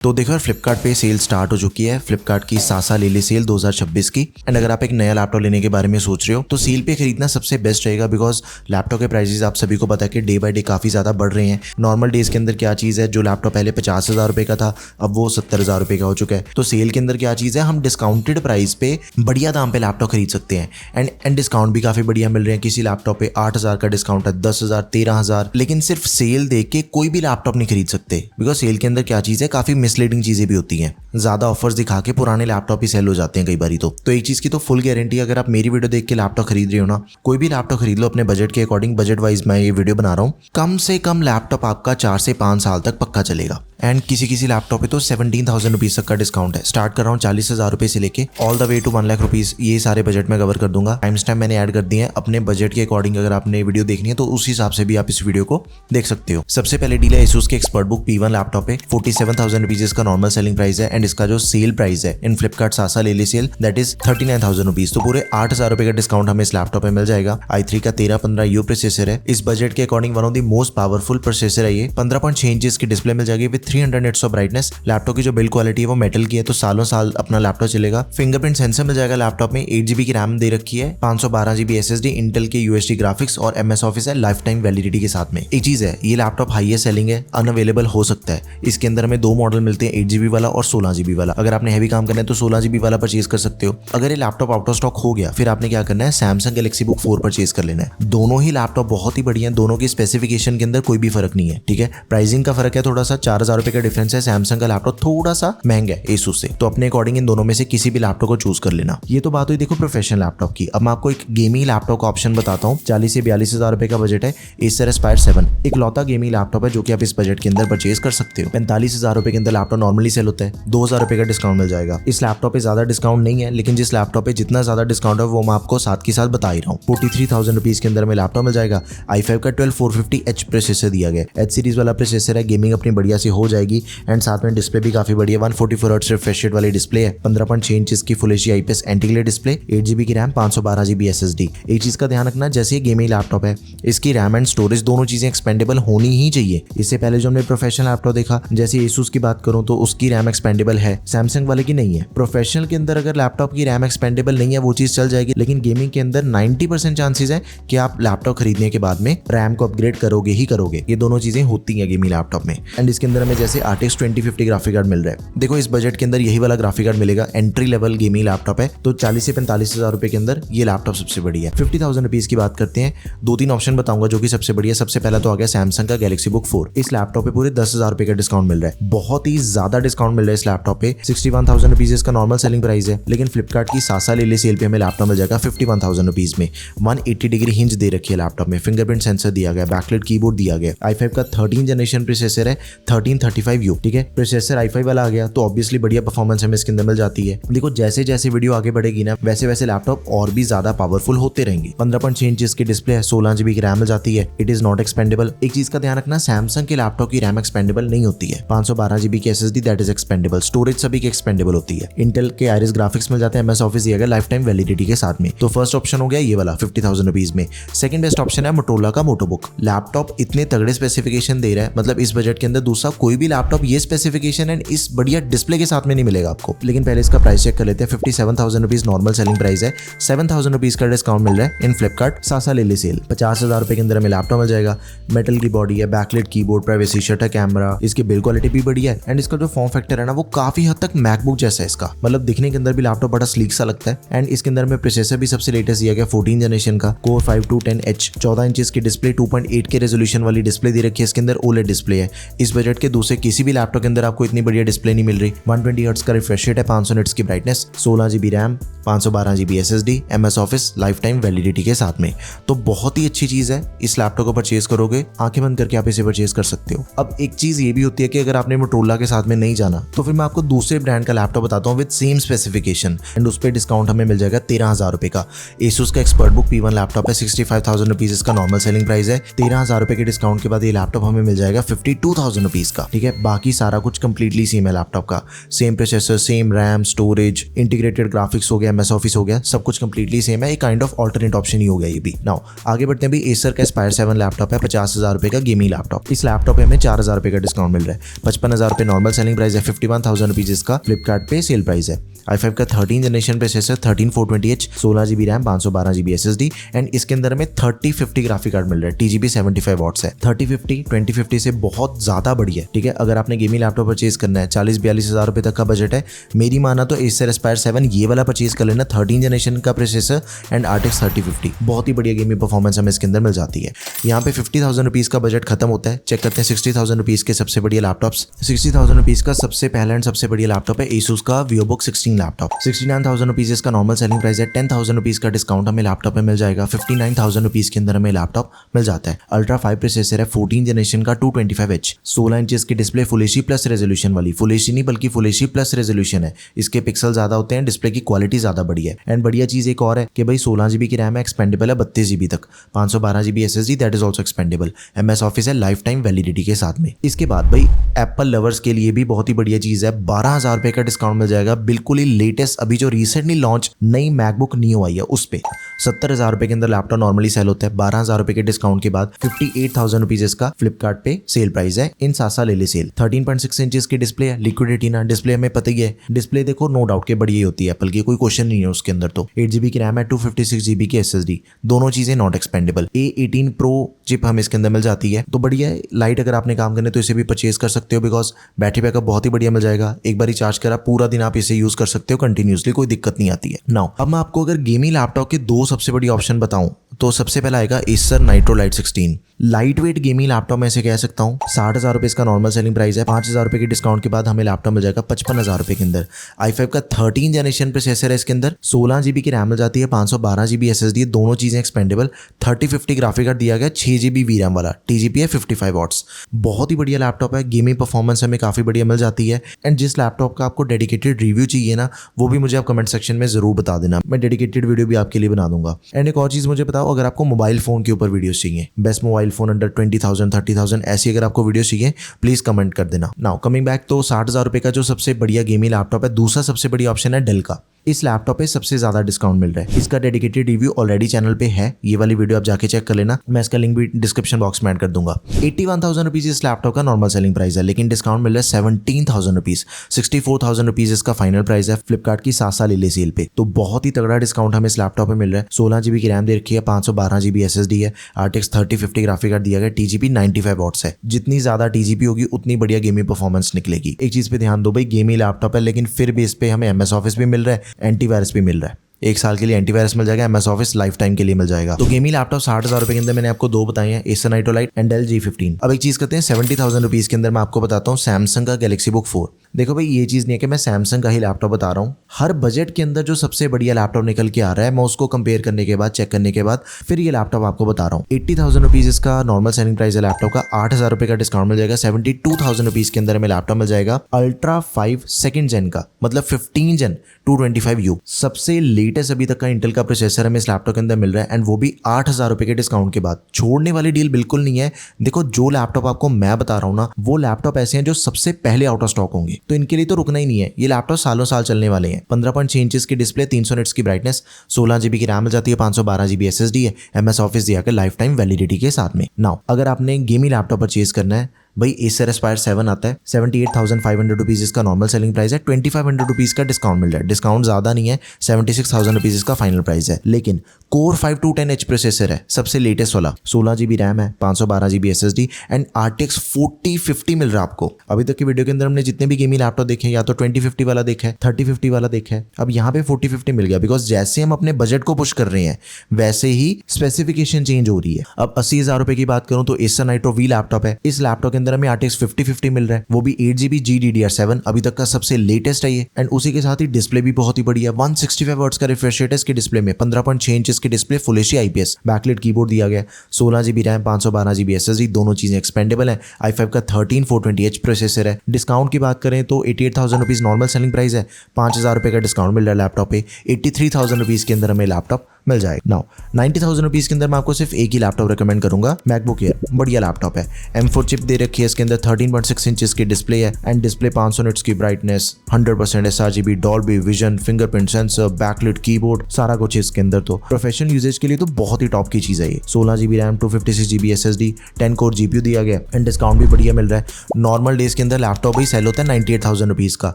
तो देखो यार, फ्लिपकार्ट पे सेल स्टार्ट हो चुकी है। फ्लिपकार्ट की सासा ले ली सेल 2026 की। एंड अगर आप एक नया लैपटॉप लेने के बारे में सोच रहे हो तो सेल पे खरीदना सबसे बेस्ट रहेगा, बिकॉज लैपटॉप के प्राइसेस आप सभी को पता है कि डे बाय डे काफ़ी ज़्यादा बढ़ रहे हैं। नॉर्मल डेज के अंदर क्या चीज़ है, जो लैपटॉप पहले 50,000 रुपये का था अब वो 70,000 रुपये का हो चुका है। तो सेल के अंदर क्या चीज़ है, हम डिस्काउंटेड प्राइस पे बढ़िया दाम पे लैपटॉप खरीद सकते हैं। एंड डिस्काउंट भी काफ़ी बढ़िया मिल रहे हैं। किसी लैपटॉप पे 8,000 का डिस्काउंट है, 10,000, 13,000। लेकिन सिर्फ सेल देख के कोई भी लैपटॉप नहीं खरीद सकते, बिकॉज सेल के अंदर क्या चीज़ है, काफ़ी मिसलीडिंग चीज़ें भी होती हैं। ज्यादा ऑफर्स दिखा के पुराने लैपटॉप ही सेल हो जाते हैं कई बारी। तो एक चीज की तो फुल गारंटी, अगर आप मेरी वीडियो देख के लैपटॉप खरीद रहे हो ना, कोई भी लैपटॉप खरीद लो अपने बजट के अकॉर्डिंग। बजट वाइज मैं ये वीडियो बना रहा हूँ। कम से कम लैपटॉप आपका 4 से 5 साल तक पक्का चलेगा। एंड किसी लैपटॉप पे तो 17,000 रुपीज तक का डिस्काउंट है। स्टार्ट कर रहा हूँ 40,000 रुपए से लेके all the way to 1 lakh rupees. ये सारे बजट में कवर कर दूंगा। टाइम स्टैम्प मैंने ऐड कर दिए हैं अपने बजट के अकॉर्डिंग। अगर आपने वीडियो देखनी है तो उस हिसाब से भी आप इस वीडियो को देख सकते हो। सबसे पहले डील है एसूस के एक्सपर्ट बुक P1 लैपटॉप पे 47,000 रुपीज इसका नॉर्मल सेलिंग प्राइस है। एंड इसका जो सेल प्राइस है इन फ्लिपकार्ट सासा ले ली सेल, दैट इज 39,000 रुपीज। तो पूरे 8,000 रुपए का डिस्काउंट हमें इस लैपटॉप पे मिल जाएगा। i3 का 1315U प्रोसेसर है। इस बजट के according one of the most powerful processor है ये। 15.6 इंचेस की डिस्प्ले मिल जाएगी with 300 nits of brightness. Laptop की जो बिल्ड क्वालिटी है वो मेटल की है, तो सालों साल अपना लैपटॉप चलेगा। फिंगरप्रिंट सेंसर मिल जाएगा लैपटॉप में। 8GB की रैम दे रखी है, 512GB SSD, इंटेल के UHD ग्राफिक्स और MS ऑफिस है लाइफ टाइम वैलिडिटी के साथ में। एक चीज है, ये लैपटॉप हाईएस्ट सेलिंग है, अनअवेलेबल हो सकता है। इसके अंदर हमें 2 मॉडल मिलते हैं, 8GB वाला और 16GB वाला। अगर आपने हैवी काम करना है तो 16GB वाला परचेज कर सकते हो। अगर ये लैपटॉप आउट ऑफ स्टॉक हो गया फिर आपने क्या करना है, सैमसंग गैलेक्सी बुक 4 परचेज कर लेना है। दोनों ही लैपटॉप बहुत ही बढ़िया है। दोनों की स्पेसिफिकेशन के अंदर कोई भी फर्क नहीं है, ठीक है। प्राइसिंग का फर्क है थोड़ा सा, 4,000 रुपए का डिफरेंस है। सैमसंग का लैपटॉप थोड़ा सा महंगा है एसूस से, तो अपने अकॉर्डिंग इन दोनों में से किसी भी लैपटॉप को चूज कर लेना। ये तो बात हुई देखो प्रोफेशनल लैपटॉप की। अब मैं आपको एक गेमिंग लैपटॉप का ऑप्शन बताता हूँ। 40 से 42,000 रुपए का बजट है। Acer Aspire 7 एक लौता गेमिंग लैपटॉप है जो कि आप इस बजट के अंदर परचेज कर सकते हो। 45,000 रुपए के अंदर लैपटॉप नॉर्मली सेल होता है, 2,000 रुपए का डिस्काउंट मिल जाएगा। इस लैपटॉप पे ज्यादा डिस्काउंट नहीं है, लेकिन जिस लैपटॉप पे जितना ज्यादा डिस्काउंट है वो मैं आपको साथ के साथ बता ही रहा हूँ। 43,000 रुपीज के अंदर में लैपटॉप मिल जाएगा। i5 का 12450H प्रोसेसर दिया गया। H सीरीज वाला प्रोसेसर है, गेमिंग अपनी बढ़िया सी हो जाएगी। एंड साथ में डिस्प्ले भी काफी बढ़िया 144 हर्ट्ज रिफ्रेश रेट वाली डिस्प्ले है। 15.6 इंचेस की full HD IPS anti glare display, 8GB की रैम, 512GB SSD। एक चीज का ध्यान रखना, जैसे ये गेमिंग लैपटॉप है इसकी रैम एंड स्टोरेज दोनों चीजें एक्सपेंडेबल होनी ही चाहिए। इससे पहले जो हमने प्रोफेशनल लैपटॉप देखा, जैसे Asus की बात करूं तो उसकी रैम एक्सपेंडेबल है, सैमसंग वाले की नहीं है। प्रोफेशनल के अंदर अगर लैपटॉप की रैम एक्सपेंडेबल नहीं है वो चीज चल जाएगी, लेकिन गेमिंग के अंदर 90% चांसेस है कि आप लैपटॉप खरीदने के बाद में रैम को अपग्रेड करोगे ही करोगे। ये दोनों चीजें होती हैं गेमिंग लैपटॉप में। एंड इसके अंदर हमें जैसे RTX 2050 ग्राफिक कार्ड मिल रहा है। देखो इस बजट के अंदर यही वाला ग्राफिक कार्ड मिलेगा। एंट्री लेवल गेमिंग लैपटॉप है, तो 40 से 45,000 रुपए के अंदर ये लैपटॉप सबसे बढ़िया है। 50,000 रुपीज की बात करते हैं, 2-3 ऑप्शन बताऊंगा जो कि सबसे बढ़िया। सबसे पहला तो आ गया सैमसंग का गैलेक्सी बुक 4। इस लैपटॉप पे पूरे 10,000 रुपए का डिस्काउंट मिल रहा है। बहुत ही ज्यादा डिस्काउंट मिल रहा है इस लैपटॉप पे। 61,000 रुपीज इसका नॉर्मल सेलिंग प्राइस है, लेकिन फ्लिपकार्ट की सासा ले ली सेल पे हमें लैपटॉप मिल जाएगा 51,000 रुपीज में। 180 डिग्री हिंज दे रखी है लैपटॉप में, फिंगरप्रिंट सेंसर दिया गया, बैकलाइट कीबोर्ड दिया गया। i5 का 13 जनरेशन प्रोसेसर है, 1335U, ठीक है। प्रोसेसर i5 वाला आ गया तो ऑब्वियसली बढ़िया परफॉर्मेंस हमें इसके अंदर मिल जाती है। देखो जैसे जैसे वीडियो आगे बढ़ेगी ना, वैसे वैसे लैपटॉप और भी ज्यादा पावरफुल होते रहेंगे। 15.6 इंचेस की डिस्प्ले है, 16GB की रैम मिल जाती है। It is not expendable. एक चीज का ध्यान रखना, सैमसंग के लैपटॉप की रैम एक्सपेंडेबल नहीं होती है। 512GB की SSD that is expandable. Storage सभी की एक्सपेंडेबल होती है। इंटेल के आइरिस ग्राफिक्स मिल जाते हैं, MS ऑफिस दिया गया लाइफ टाइम वैलिडिटी के साथ में। तो फर्स्ट ऑप्शन हो गया ये वाला 50,000 रुपीज में। सेकंड बेस्ट ऑप्शन है मोटोरोला का मोटोबुक। लैपटॉप इतने तगड़े स्पेसिफिकेशन दे रहा है, मतलब इस बजट के अंदर दूसरा कोई भी लैपटॉप ये स्पेसिफिकेशन एंड इस बढ़िया डिस्प्ले के साथ में नहीं मिलेगा आपको। लेकिन पहले इसका प्राइस चेक कर लेते हैं। 57,000 रुपीज नॉर्मल सेलिंग प्राइस है। 7,000 रुपीज का डिस्काउंट मिल रहा है इन फ्लिपकार्ट सासा ले ली सेल। 50,000 रुपए के अंदर हमें लैपटॉप मिल जाएगा। मेटल की बॉडी है, backlight keyboard, privacy shutter camera, इसकी बिल्ड क्वालिटी भी बढ़िया है। एंड इसका जो फॉर्म फैक्टर है ना वो काफी हद तक मैकबुक जैसा है इसका, मतलब दिखने के अंदर भी लैपटॉप बड़ा स्लीक सा लगता है। एंड इसके अंदर में प्रोसेसर भी सबसे लेटेस्ट दिया गया 14 जनरेशन का, Core 5210H, 14 इंचेस की डिस्प्ले, 2.8 के रेजोल्यूशन वाली डिस्प्ले दी रखी है। इसके अंदर OLED डिस्प्ले है। इस बजट के दूसरे किसी भी लैपटॉप के अंदर आपको इतनी बढ़िया डिस्प्ले नहीं मिल रही। 120 हर्ट्ज का रिफ्रेश रेट है, 500 निट्स की brightness, 16GB RAM, 512GB SSD, MS office life time validity के साथ में। तो बहुत ही अच्छी चीज है। इस लैपटॉप को परचेज करोगे, आंखें बंद करके आप इसे परचेज कर सकते हो। अब एक चीज ये भी होती है कि अगर आपने मोटोरोला के साथ में नहीं जाना तो फिर मैं आपको दूसरे ब्रांड का लैपटॉप बताता हूँ विद सेम स्पेसिफिकेशन। एंड उस पर डिस्काउंट हमें मिल जाएगा 13,000 रुपए का। Asus का एक्सपर्ट बुक P1 लैपटॉप है, 65,000 रुपीज इसका नॉर्मल सेलिंग प्राइस है। 13,000 रुपए के डिस्काउंट के बाद ये लैपटॉप हमें मिल जाएगा 52,000 रुपीज का, ठीक है। बाकी सारा कुछ कंप्लीटली सेम है लैपटॉप का। Same processor, same RAM, storage, integrated graphics हो गया, MS ऑफिस हो गया, सब कुछ कंप्लीटली सेम है। एक काइंड ऑफ ऑल्टरनेट ऑप्शन ही हो गया ये भी। नाउ आगे बढ़ते हैं। भी Acer का Aspire 7 लैपटॉप है, 50,000 रुपए का गेमिंग लैपटॉप। इस लैपटॉप पे हमें 4,000 रुपए का डिस्काउंट मिल रहा है। 55,000 रुपए नॉर्मल सेलिंग प्राइस है 51,000 रुपीज इसका, फ्लिपकार्ट पे सेल प्राइस है। i5 का 13 generation processor, 13420H, 16GB RAM, 512GB SSD and इसके अंदर में 3050 ग्राफिक कार्ड मिल रहा है, TGP 75 वॉट्स है। 3050 2050 से बहुत ज्यादा बढ़िया है, ठीक है। अगर आपने गेमिंग लैपटॉप परचेज करना है, 40-42 हज़ार रुपए तक का बजट है, मेरी माना तो Acer Aspire 7 ये वाला परचेज कर लेना, 13 जनरेशन का प्रोसेसर एंड RTX 3050, बहुत ही बढ़िया गेमिंग परफॉर्मेंस हमें इसके अंदर मिल जाती है। यहाँ पे 50,000 रुपीज का बजट खत्म होता है। चेक करते हैं 60,000 रुपीज के सबसे बढ़िया लैपटॉप्स। 60,000 रुपीज का सबसे पहला एंड सबसे बढ़िया लैपटॉप है Asus का VivoBook 16 लैपटॉप। 69,000 रुपीज इसका नॉर्मल सेलिंग प्राइस है। 10,000 रुपीज का डिस्काउंट हमें लैपटॉप में मिल जाएगा। 59,000 रुपीज के अंदर हमें लैपटॉप मिल जाता है। अल्ट्रा 5 प्रोसेसर है, 14 जनरेशन का 225H, 16 इंचेस की display, full HD plus resolution वाली, फुल एचडी नहीं बल्कि फुल एचडी प्लस रेजोल्यूशन है। इसके पिक्सल ज्यादा होते हैं, डिस्प्ले की क्वालिटी ज्यादा बढ़िया है। एंड बढ़िया चीज एक और है कि भाई 16GB की रैम है, एक्सपेंडेबल है 32GB तक, 512GB SSD that is also expendable, MS office है लाइफ टाइम वैलिडिटी के साथ में। इसके बाद भाई एप्पल लवर्स के लिए भी बहुत ही बढ़िया चीज है, 12,000 रुपए का डिस्काउंट मिल जाएगा, बिल्कुल ही लेटेस्ट अभी जो रिसेंटली लॉन्च नई मैकबुक नियो आई है उस पे 70,000 रुपए के अंदर लैपटॉप नॉर्मली सेल होता है। 12,000 रुपए के डिस्काउंट के बाद 58,000 रुपीज इसका फ्लिपकार्ट पे सेल प्राइस है इन सासा ले ले सेल। 13.6 इंचेस की डिस्प्ले है, लिक्विड रेटिना डिस्प्ले, हमें पता ही है डिस्प्ले देखो नो डाउट के बढ़िया होती है एप्पल की, कोई क्वेश्चन नहीं है उसके अंदर। तो 8GB की रैम है, 256GB की SSD, दोनों चीजें not expendable. A18 Pro chip हमें इसके अंदर मिल जाती है, तो बढ़िया है। लाइट अगर आपने काम करने तो इसे भी परचेज कर सकते हो, बिकॉज बैटरी बैकअप बहुत ही बढ़िया मिल जाएगा। एक बार चार्ज करा पूरा दिन आप इसे यूज कर सकते हो कंटिन्यूसली, कोई दिक्कत नहीं आती है। नाउ अब मैं आपको अगर गेमिंग लैपटॉप के दो सबसे बड़ी ऑप्शन बताऊं तो सबसे पहला आएगा Acer Nitro Lite 16, light weight gaming laptop में से कह सकता हूँ। 60,000 रुपए इसका नॉर्मल सेलिंग प्राइस है। 5,000 रुपए के डिस्काउंट के बाद हमें लैपटॉप मिल जाएगा 55,000 रुपए के अंदर। i5 का 13 जनरेशन प्रोसेसर है इसके अंदर, 16GB की रैम मिल जाती है, 512GB SSD, दोनों चीजें एक्सपेंडेबल। 3050 ग्राफिक कार्ड दिया गया, 6GB VRAM वाला, TGP है 55 वॉट्स, बहुत ही बढ़िया लैपटॉप है। गेमिंग परफॉर्मेंस हमें काफी बढ़िया मिल जाती है। एंड जिस लैपटॉप का आपको डेडिकेटेड रिव्यू चाहिए ना, वो भी मुझे आप कमेंट सेक्शन में जरूर बता देना, मैं डेडिकेटेड वीडियो भी आपके लिए बना दूंगा। एंड एक और चीज मुझे बताओ, अगर आपको मोबाइल फोन के ऊपर वीडियोस चाहिए, बेस्ट मोबाइल फोन अंडर 20,000 30,000 ऐसी अगर आपको वीडियो चाहिए प्लीज कमेंट कर देना। नाउ कमिंग बैक, तो 60,000 रुपए का जो सबसे बढ़िया गेमिंग लैपटॉप है, दूसरा सबसे बढ़िया ऑप्शन है डेल का। इस लैपटॉप पे सबसे ज्यादा डिस्काउंट मिल रहा है। इसका डेडिकेटेड रिव्यू ऑलरेडी चैनल पे है, ये वाली वीडियो आप जाके चेक कर लेना, मैं इसका लिंक भी डिस्क्रिप्शन बॉक्स में ऐड कर दूंगा। 81,000 रुपीज इस लैपटॉप का नॉर्मल सेलिंग प्राइस है, लेकिन डिस्काउंट मिल रहा है 17,000 रुपीज, 64,000 रुपीज इसका फाइनल प्राइस है फ्लिपकार्ट की सासा ले ले सेल पे। तो बहुत ही तगड़ा डिस्काउंट हमें इस लैपटॉप में मिल रहा है। 16GB की रैम दे रखी है, 512GB SSD है, RTX 3050 ग्राफिक कार्ड दिया गया, TGP 95 वॉट्स है। जितनी ज्यादा TGP होगी उतनी बढ़िया गेमिंग परफॉर्मेंस निकलेगी। एक चीज पे ध्यान दो भाई, गेमिंग लैपटॉप है लेकिन फिर भी इस पे हमें MS ऑफिस भी मिल रहा है, एंटीवायरस भी मिल रहा है। 1 साल के लिए एंटीवायरस मिल जाएगा, MS ऑफिस लाइफ टाइम के लिए मिल जाएगा। तो गेमिंग लैपटॉप 60,000 रुपए के अंदर मैंने आपको दो बताए हैं, Acer Nitro Lite and Dell G15। अब एक चीज करते हैं 70,000 रुपीज के अंदर मैं आपको बताता हूँ सैमसंग का Galaxy Book 4। देखो भाई, ये चीज नहीं है कि मैं सैमसंग का ही लैपटॉप बता रहा हूँ, हर बजट के अंदर जो सबसे बढ़िया लैपटॉप निकल के आ रहा है, मैं उसको कंपेयर करने के बाद, चेक करने के बाद फिर ये लैपटॉप आपको बता रहा हूँ। 80,000 रुपीज इसका नॉर्मल सेलिंग प्राइस है लैपटॉप का, 8,000 रुपए का डिस्काउंट मिल जाएगा, 72,000 रुपीज के अंदर हमें लैपटॉप मिल जाएगा अल्ट्रा 5 सेकंड जेन का, मतलब 15 जेन 225U, सबसे लेटेस्ट अभी तक का इंटेल का प्रोसेसर हमें इस लैपटॉप के अंदर मिल रहा है, एंड वो भी 8,000 रुपए के डिस्काउंट के बाद। छोड़ने वाली डील बिल्कुल नहीं है। देखो, जो लैपटॉप आपको मैं बता रहा हूँ ना, वो लैपटॉप ऐसे हैं जो सबसे पहले आउट ऑफ स्टॉक होंगे, तो इनके लिए तो रुकना ही नहीं है। ये लैपटॉप सालों साल चलने वाले हैं। 15.6 इंचेस की डिस्प्ले, 300 निट्स की ब्राइटनेस, 16GB की रैम मिल जाती है, 512GB SSD है, MS ऑफिस दिया के लाइफ टाइम वैलिडिटी के साथ में। नाउ अगर आपने गेमिंग लैपटॉप परचेज करना है भाई, Acer Aspire 7 आता है, 78,500 रुपीज इसका नॉर्मल सेलिंग प्राइस है, 2,500 रुपीज का डिस्काउंट मिल रहा है। डिस्काउंट ज्यादा नहीं है, 76,000 रुपीज इसका फाइनल प्राइस है। लेकिन Core 5 210H प्रोसेसर है, सबसे लेटेस्ट वाला, 16GB रैम है, 512GB SSD एंड RTX 4050 मिल रहा है आपको। अभी तक की वीडियो के अंदर हमने जितने भी गेमिंग लैपटॉप देखे, या तो 2050 वाला देखा है, 3050 वाला देखा है, अब यहाँ पे 4050 मिल गया, बिकॉज जैसे हम अपने बजट को पुश कर रहे हैं वैसे ही स्पेसिफिकेशन चेंज हो रही है। अब 80,000 रुपए की बात करूं तो Acer Nitro V लैपटॉप है, इस लैपटॉप के अंदर हमें RTX 5050 मिल रहा है, वो भी 8GB GDDR7, अभी तक का सबसे लेटेस्ट है ये। एंड उसी के साथ ही डिस्प्ले भी बहुत ही बढ़िया, 165 वॉट्स का रिफ्रेश रेट है इसकी डिस्प्ले में, 15.6 इंचेस की display, full HD IPS, backlight keyboard दिया गया, 16GB रैम, 512GB SSD, दोनों चीजें एक्सपेंडेबल है। i5 का 13420H प्रोसेसर है। डिस्काउंट की बात करें तो 88,000 रुपीज नॉर्मल सेलिंग प्राइस है, 5,000 रुपए का डिस्काउंट मिल रहा है लैपटॉप पे, 83,000 रुपीज के अंदर हमें लैपटॉप मिल जाएगा। नाउ 90,000 रुपीज के अंदर मैं आपको सिर्फ एक ही लैपटॉप रिकमेंड करूंगा, मैकबुक एयर। बढ़िया लैपटॉप है, M4 चिप दे रखी है इसके अंदर, 13.6 इंचेस की डिस्प्ले है एंड डिस्प्ले 500 निट्स की brightness, 100% sRGB, Dolby vision, fingerprint sensor, backlit keyboard, सारा कुछ है इसके अंदर। तो प्रोफेशनल यूजेज के लिए तो बहुत ही टॉप की चीज है ये। 16GB RAM, 256GB SSD, 10 core GPU दिया गया एंड डिस्काउंट भी बढ़िया मिल रहा है। नॉर्मल डेज के अंदर लैपटॉप ही सेल होता है 98,000 रुपीज का,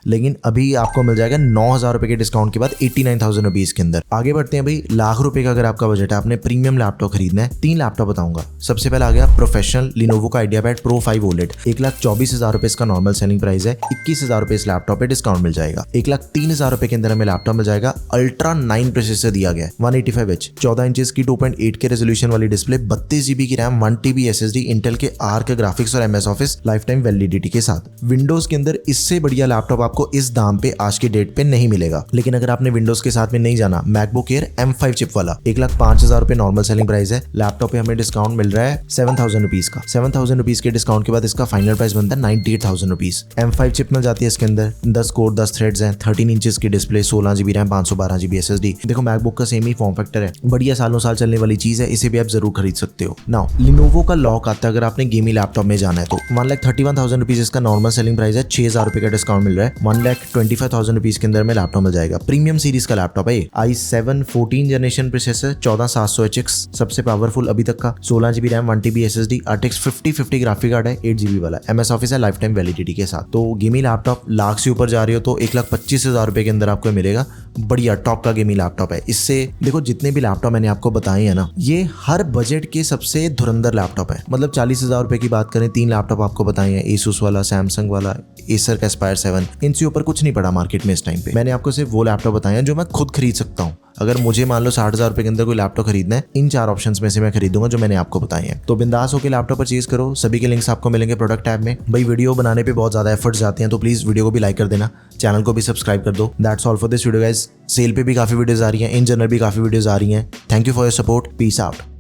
लेकिन अभी आपको मिल जाएगा 9,000 रुपए के डिस्काउंट के बाद 89,000 रुपीज के अंदर। आगे बढ़ते हैं भाई, लाख रुपए का अगर आपका बजट है, आपने प्रीमियम लैपटॉप खरीदना है, 3 लैपटॉप बताऊंगा। सबसे पहले आ गया प्रोफेशनल लिनोवो का आइडियापैड प्रो 5 OLED, 1,24,000 रुपए इसका नॉर्मल सेलिंग प्राइस है, 21,000 रुपए इस लैपटॉप पे डिस्काउंट मिल जाएगा। 1,03,000 रुपए के अंदर हमें लैपटॉप मिल जाएगा। अल्ट्रा 9 प्रोसेसर दिया गया है, 185 इंच, 14 इंचेस की 2.8 के रेजोल्यूशन वाली डिस्प्ले, 32GB की रैम, 1TB SSD, इंटेल के आर्क ग्राफिक्स और MS office life time validity के साथ। विंडोज के अंदर इससे बढ़िया लैपटॉप आपको इस दाम पे आज के डेट पे नहीं मिलेगा। लेकिन अगर आपने विंडोज के साथ में नहीं जाना, मैकबुक एयर M5 चिप वाला, 1,05,000 रुपए नॉर्मल सेलिंग प्राइस है। लैपटॉप पे हमें डिस्काउंट मिल रहा है 7,000 रुपीज का। 7,000 रुपीज के डिस्काउंट के बाद इसका फाइनल प्राइस बनता है 98,000 रुपीज। M5 चिप मिल जाती है इसके अंदर, 10 कोर 10 थ्रेड्स हैं, 13 इंचेस की display, 16GB RAM, 512GB SSD। देखो मैकबुक का सेम ही फॉर्म फैक्टर है, बढ़िया सालों साल चलने वाली चीज है, इसे भी आप जरूर खरीद सकते हो। नाउ लिनोवो का लॉक आता है अगर आपने गेमिंग लैपटॉप में जाना है तो 1,31,000 रुपीज इसका नॉर्मल सेलिंग प्राइस है, 6,000 रुपए का डिस्काउंट मिल रहा है, 1,25,000 रुपीज के अंदर में लैपटॉप मिल जाएगा। प्रीमियम सीरीज का लैपटॉप है, i7 14 जनरेशन प्रोसेसर, 14700HX सबसे पावरफुल अभी तक का, 16GB RAM, 1TB SSD, RTX 5050 graphic card है, 8GB वाला, MS ऑफिस है लाइफ टाइम वैलिडिटी के साथ। तो गेमिंग लैपटॉप लाख से ऊपर जा रही हो तो 1,25,000 रुपए के अंदर आपको मिलेगा। बढ़िया टॉप का गेमिंग लैपटॉप है। इससे देखो जितने भी लैपटॉप मैंने आपको बताए हैं ना, ये हर बजट के सबसे धुरंधर लैपटॉप है। मतलब 40,000 रुपए की बात करें, 3 लैपटॉप आपको बताए हैं, Asus वाला, सैमसंग वाला, एसर का Aspire 7, इनसे ऊपर कुछ नहीं पड़ा मार्केट में इस टाइम पे। मैंने आपको सिर्फ वो लैपटॉप बताए हैं जो मैं खुद खरीद सकता हूँ। अगर मुझे मान लो 60,000 रुपए के अंदर कोई लैपटॉप खरीदना है, इन 4 ऑप्शंस में से मैं खरीदूंगा जो मैंने आपको बताए हैं। तो बिंदास होकर लैपटॉप परचेज करो, सभी के लिंक्स आपको मिलेंगे प्रोडक्ट टैब में। भाई वीडियो बनाने पे बहुत ज्यादा एफर्ट्स जाते हैं, तो प्लीज वीडियो को भी लाइक कर देना, चैनल को भी सब्सक्राइब कर दो। That's all for this video guys. Sale पे भी काफी वीडियोस आ रही हैं, इन जनरल भी काफी वीडियोस आ रही हैं। Thank you for your support, peace out.